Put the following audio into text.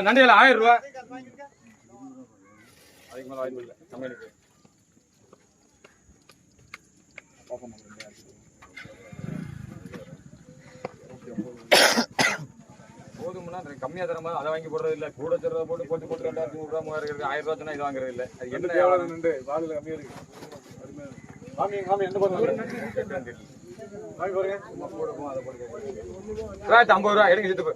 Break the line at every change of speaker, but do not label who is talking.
நண்டியில் 1000 ரூபா அதுக்கு மேல வாய்ப்பு இல்லை கம்பெனிக்கு. போதும்னா கம்மியா தர மாதிரி அதை வாங்கி போடுறது இல்லை, கூட தரதை போட்டு போட்டு 2500 ரூபா 3000 இருக்கு. 1000 ரூபா சொன்னா இது வாங்குறது இல்லை. அது என்ன நண்டு வாலில கம்மியா இருக்கு. என்ன பண்ணுவாங்க 50 ரூபா எடுங்க சித்து.